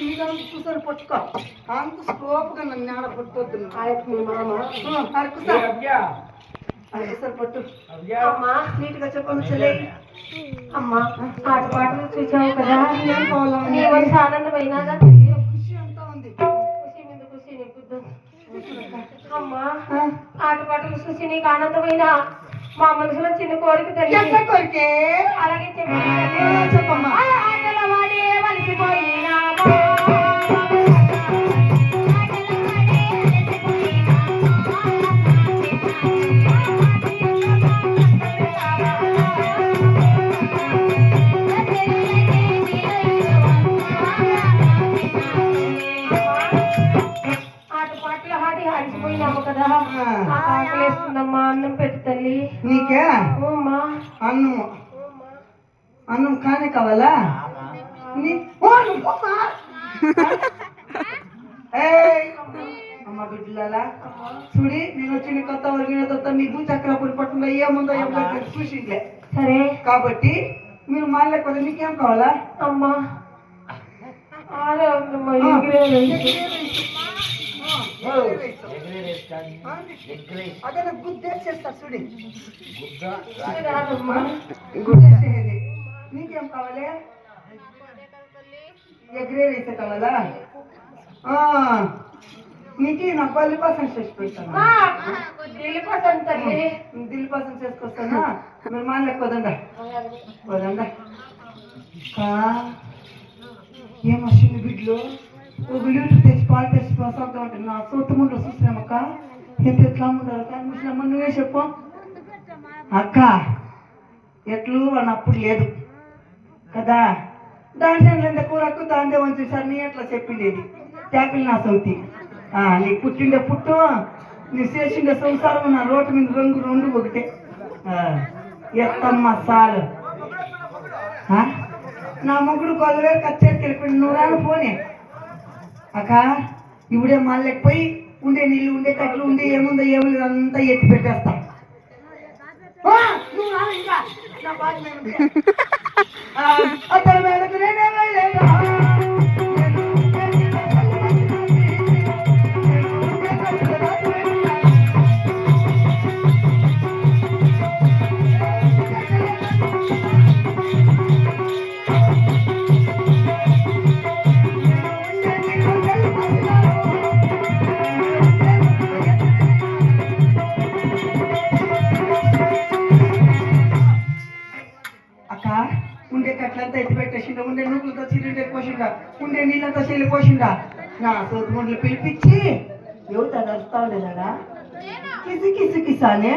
మీద కూర్చొని పట్టుకో అంత స్కోప్గా నన్ను ఆడ పట్టుకోద్దు మీ మామ అడుగుసారి పట్టు అమ్మా నీట్గా చెప్పను చెల్లి అమ్మా ఆట పాటలు చూసావు కదా ఏం కావాలని మనసు ఆనందమైనాగా ఖుషి అంతా ఉంది ఖుషి మీద ఖుషి నీకు అమ్మా ఆట పాటలు చూసి నీకు ఆనందమైన మా మనసులో చిన్న కోరిక తెలియదు కోరికే అలాగే చెప్పమ్మా ఆటల వాడే వలసిపోయినా అన్నం పెట్టు తల్లి నీకే అన్నము అన్నం కానే కావాలా అమ్మ బిడ్డలాలా చూడి నేను వచ్చిన కొత్త వరకు నీకు చక్రపూరి పట్టులో ఏముందో ఎవరు చూసిందే సరే కాబట్టి మీరు మాట్లాడకపోతే నీకేం కావాలా అమ్మా అదే గుద్దేసేస్తా చూడి గుద్దేసేది నీకేం కావాలి ఎగ్రే రైతే కావాలా నీకు నా పల్లి పాసం చేసి పెడతాను దిల్ పాసం చేసుకొస్తానా మీరు మానలేక పోదండా పోదండా ఏం వచ్చింది బిడ్డలు ఒక లీటర్ తెచ్చి పాలు తెచ్చి పోసాగుతా ఉంటుంది నా సొత్తుముండో చూసినామక్క ఎంత ఎట్లా ఉండాలి కానీ ముసలమ్మ నువ్వే చెప్పు అక్క ఎట్లు అన్నప్పుడు లేదు కదా దాంట్లో కూరకు దాందే వంచి సార్ నీ ఎట్లా చెప్పిండేది ట్యాపిల్ నా సౌతి నీకు పుట్టిండే పుట్టు నీ చేసిండే సంసారం నా రోడ్డు మీద రంగు రెండు ఒకటే ఎత్తమ్మ సాలు నా ముగ్గురు కొలవేరు కచ్చేరికి వెళ్ళిపోయింది నువ్వు రాను పోనీ అక్క ఇప్పుడే మళ్ళీపోయి ఉండే నీళ్ళు ఉండే కట్లు ఉండే ఏముందో ఏముంది అంతా ఎత్తి పెట్టేస్తా అతని మేడకు నేనే వెళ్ళేదా ఉండే కట్లంతా ఎత్తి పెట్టేసిండా ఉండే నూకులతో చిరుండే పోసిండా ఉండే నీళ్ళంతా చెల్లి పోసిండా నా సోతు ముండ్లు పిలిపించి ఎవరు అరుస్తా ఉండేదాడా కిసి కిసి కిసానే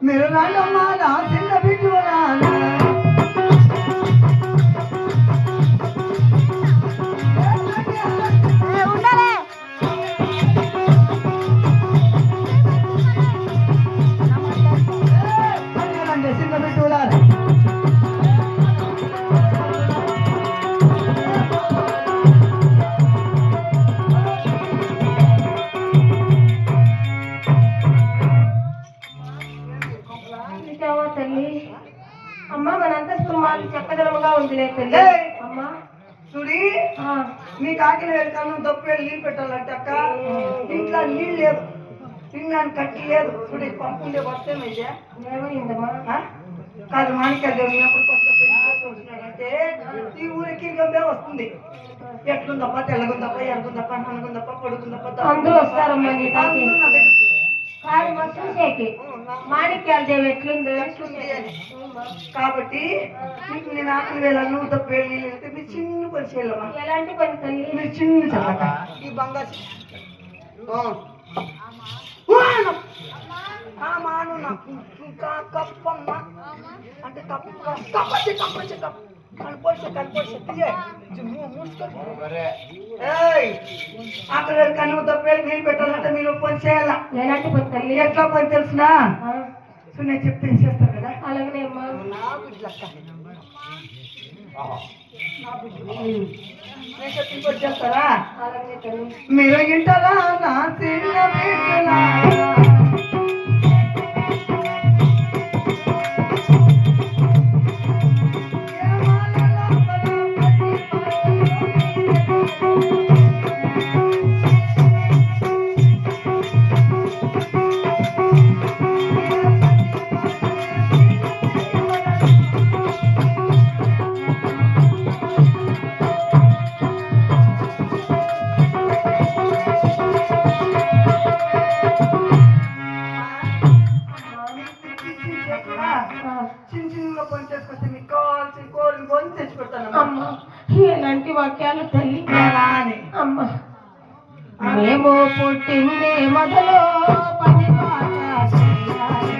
మీరు రానమ్మా నా చిన్న బిడ్డు చిన్న బిడ్డు అమ్మా మనంతా చెప్పగలముగా ఉందిలే తల్లి అమ్మా చూడి నీకు ఆకలి వెళ్తాను దప్పు నీళ్ళు పెట్టాలంటే అక్క ఇంట్లో నీళ్ళు లేదు తిన్నాను కట్టి లేదు చూడి పంపుండే వస్తేమైతే ఏమైందమ్మా కాదు మాణిక్యాలు ఎప్పుడు కొత్తగా పెళ్లి చేసుకుంటున్నాడంటే ఈ ఊరికి గంబే వస్తుంది ఎట్లుందప్ప తెల్లగుందప్ప ఎరుగుందప్ప నలుగుందప్ప పొడుగుందప్ప అందరూ వస్తారమ్మా మాణిక్యాల దేవి ఎట్లుంది కాబట్టి మీకు నేను ఆకలి వేళ నువ్వు తప్ప మీరు చిన్న పని చేయాలమ్మా ఎలాంటి పని తల్లి మీరు చిన్న చల్లక ఈ బంగారు మాను కప్పమ్మ అంటే కప్పచ్చి అక్కడ కనుక తప్పేళ్ళు నీళ్ళు పెట్టాలంటే మీరు పని చేయాలా ఎలాంటి పని తల్లి ఎట్లా పని తెలుసునా నేను చెప్తే చేస్తారు కదా అలాగనే నా బిడ్డలక్క చేస్తారా మీరు ఇంటారా నా చిన్న బిడ్డలా వాక్యాలు తల్లి అని అమ్మ మేము పుట్టిందే మొదలు పని పాట చేయాలి.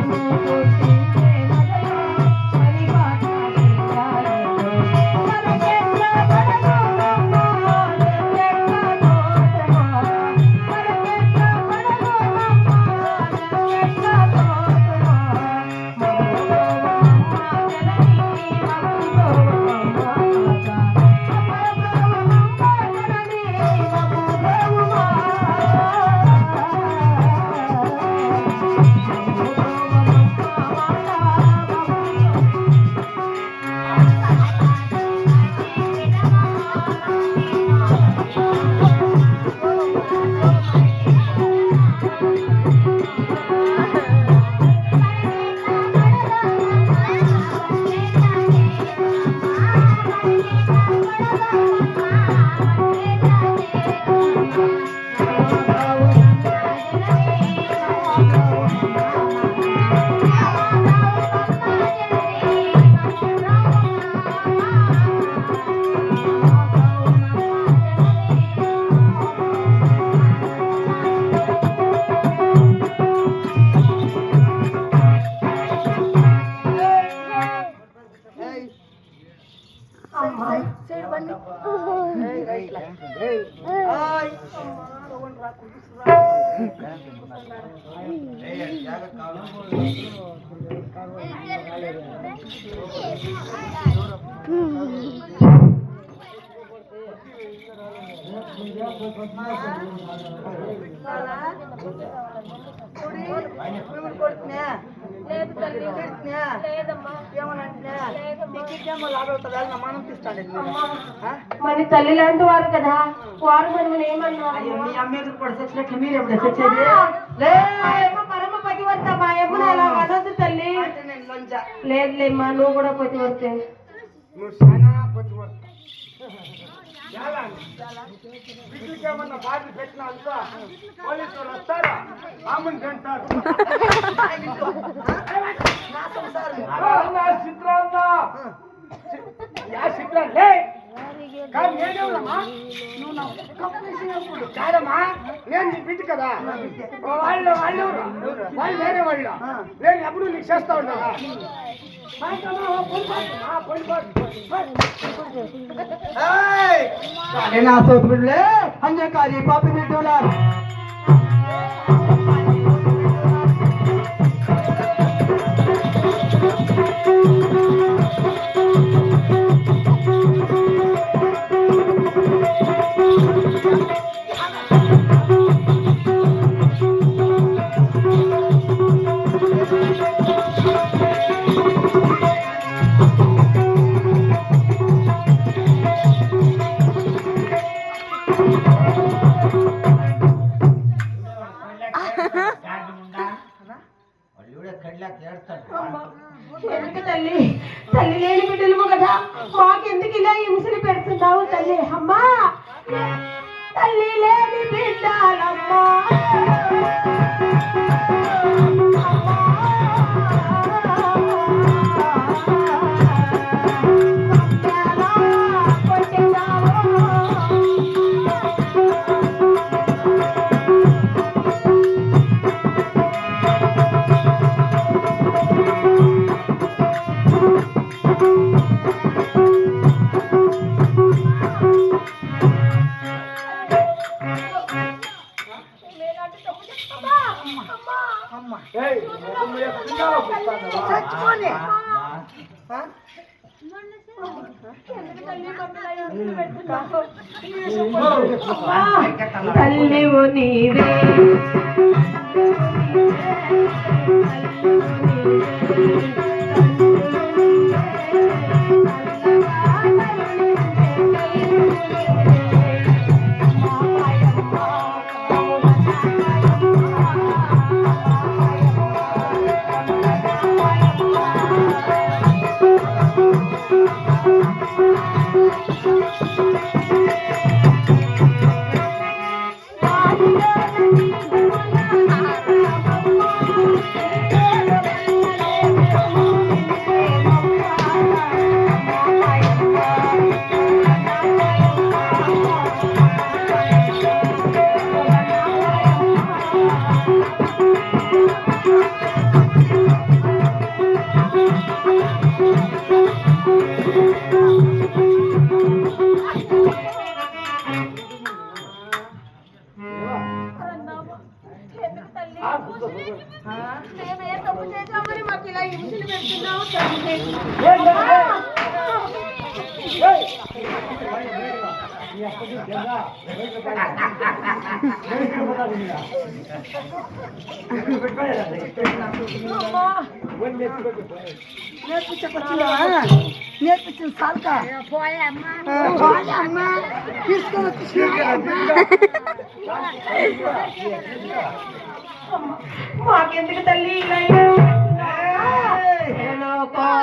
మేము పుట్టిందే మొదలు పని పాట చేయాలి. మనకెట్ల పడగోమా, ఎట్లెట్ల తోచుమా. మనకెట్ల పడగోమా, ఎట్లెట్ల తోచుమా. మబ్బుగోవమ్మ జనని మబ్బుగోవమ్మ మరి తల్లి లాంటి వారు కదా, వారు మనం ఏమన్నారు? మీ అమ్మ ఎదురు పడిసొచ్చినట్లు మీరు ఎప్పుడు వచ్చేది పరమ పతివర్త మా అమ్మను అలా అనొద్దు తల్లి. లేదులేమ్మా, నువ్వు కూడా పతివర్తే. నువ్వు చాలా పతివర్త. బిడ్డకేమన్నా బాధలు పెట్టినా అనుకో, పోలీసులు వస్తారా ఆమెను కంటారు. కాదమ్మా, నేను నీ బిడ్డ కదా. వాళ్ళు వాళ్ళు వాళ్ళు వేరే వాళ్ళు. నేను ఎప్పుడు నీకు చేస్తా ఉన్నా. నా సోపు బిడ్డలే అన్యకారి పాపి బిడ్డలా. ఎందుకు తల్లి, తల్లి లేని బిడ్డలు కదా, మాకెందుకు ఇలా హింసలు పెడుతున్నావు తల్లి? అమ్మా, తల్లి లేని బిడ్డలమ్మా. తల్లివు నీవే నేర్పించింది సాల్కా అమ్మా తీసుకొని వచ్చి మాకెందుకు తల్లి ఇలా తల్లి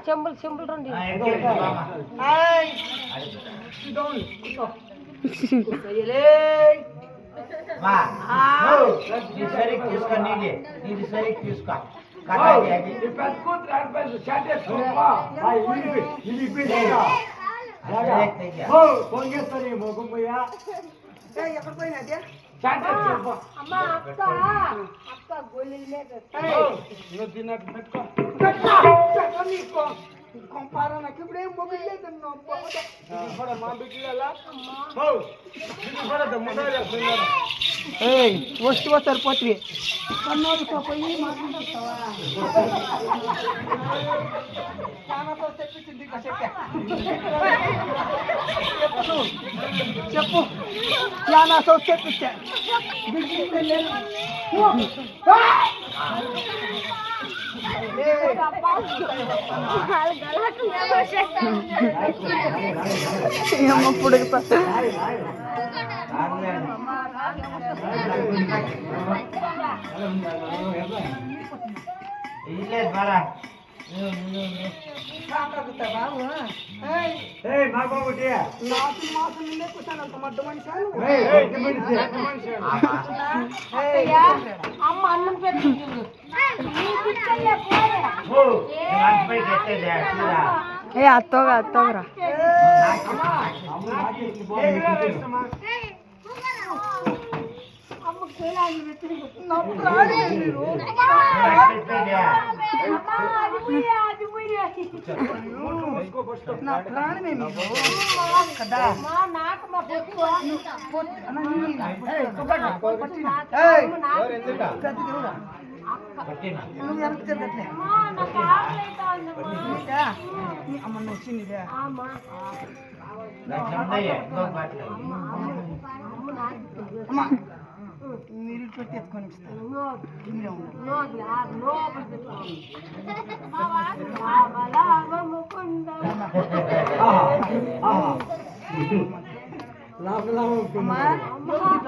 చెంబులు చెంబులు రండి తీసుకో నీది సరికి తీసుకో ఎక్కడ పోయినదే అమ్మా అక్క అక్క గోళీలు కొంపారా నాకు ఇప్పుడేం మొబైల్ లేదు వస్తు వస్తారు పోతే కన్నోడుతో పోయి మాట్లాడతావా చాలా తెప్పించింది చెప్పు చాలా సౌత్ తెప్పించా పుడుగుతా అమ్మ అన్నం పెట్టుకుంటుంది ఏ అత్తోగా అత్తోగరా నా ప్రాణమే కదా నువ్వు ఎంత తిరగట్లే అమ్మ వచ్చింది అమ్మా మీరు పెట్టి ఎత్తుకొని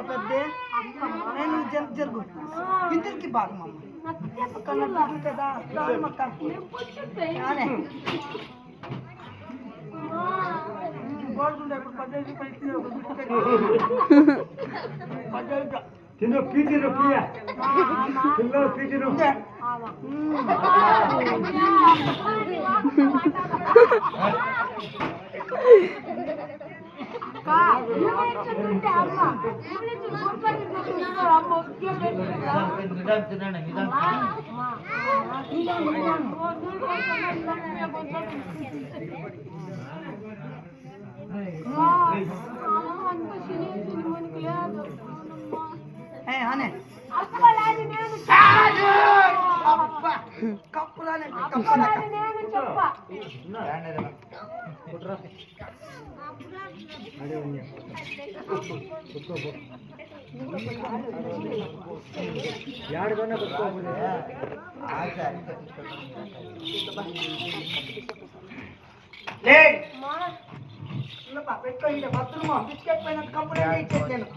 పెద్ద నేను జరుగు ఇద్దరికి బాగా కదా తిను పీటిను పియ పిల్లలు పీటిను కప్పురాని ಯಾಡ್ಗನ್ನ లే ఇలా పెట్టుకో ఇంత బతులు బిస్కెట్ పైన కంప్లైంట్ ఇచ్చేది నేను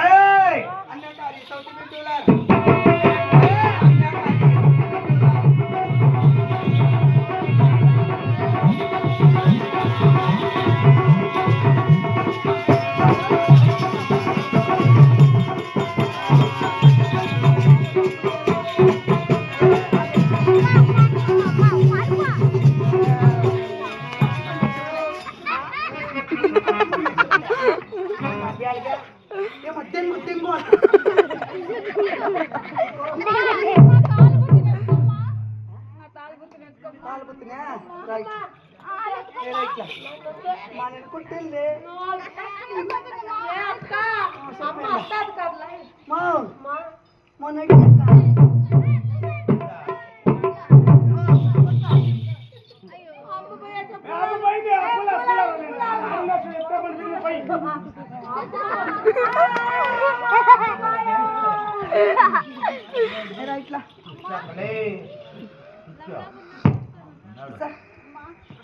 ఏయ్ అన్నట్టు అది సౌత్ బిడ్డలా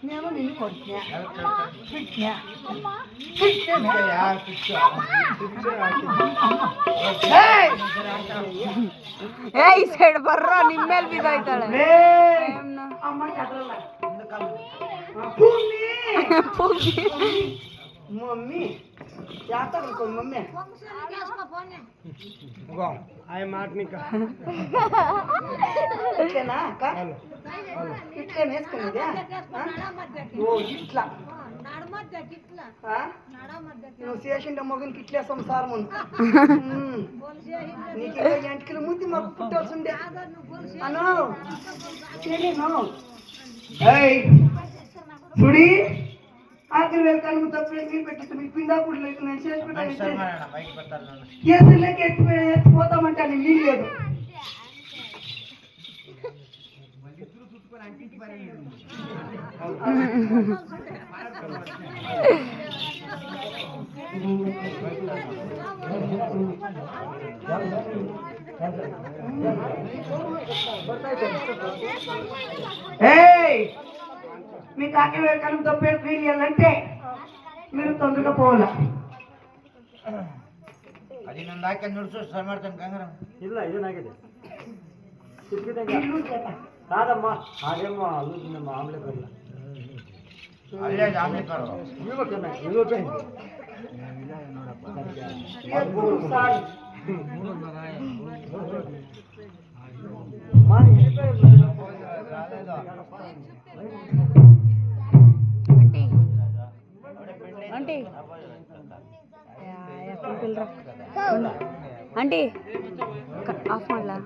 నేను నిన్ను కొట్టినా ಏ ಈ ಸೈಡ್ ಬರ್ರ ನಿಮ್ಮೇಲ್ ಬಿದ್ದೋಯ್ತಾಳೆ ಅಮ್ಮ ಕದರಲ್ಲ ಮಮ್ಮಿ ಯಾಕೆ ಮಮ್ಮಿ ಆಯ್ ಮಾಟ್ನಿಕ ఇట్లేనా అక్క ఇట్లేనా వేసుకునేది ఓ ఇట్లా నువ్వు చేసిండే మొగనికి ఇట్లే సంసారం నీకు ఇంకా ఎంటికలు ముద్ది మాకు పుట్టాల్సి ఉండే అను చూడి ఆఖరి వెళ్తాను తప్పే మీరు పెట్టచ్చు మీకు పిండాకుడు లేదు నేను చేసి పెట్టాను కేసులకి ఎత్తిపోతామంటాను నీళ్ళు లేదు మీ కాకి వెళ్ళకాలం తప్పే క్లీన్ చేయాలంటే మీరు తొందరగా పోవాల అది నన్ను దాకా నుడుచు సమర్థం కంగరం ಇಲ್ಲ ಏನಾಗಿದೆ ಕಾದಮ್ಮ ಹಾಗೆಮ್ಮ ಅಲ್ಲೂ ಮಾಮೂಲಿ ಬರಲ್ಲ ಅಲ್ಲೇ ಜಾಮೆ ಕರೋ ಆಂಟಿ ಆಂಟಿ ಆಫ್ ಮಾಡ್ಲಾ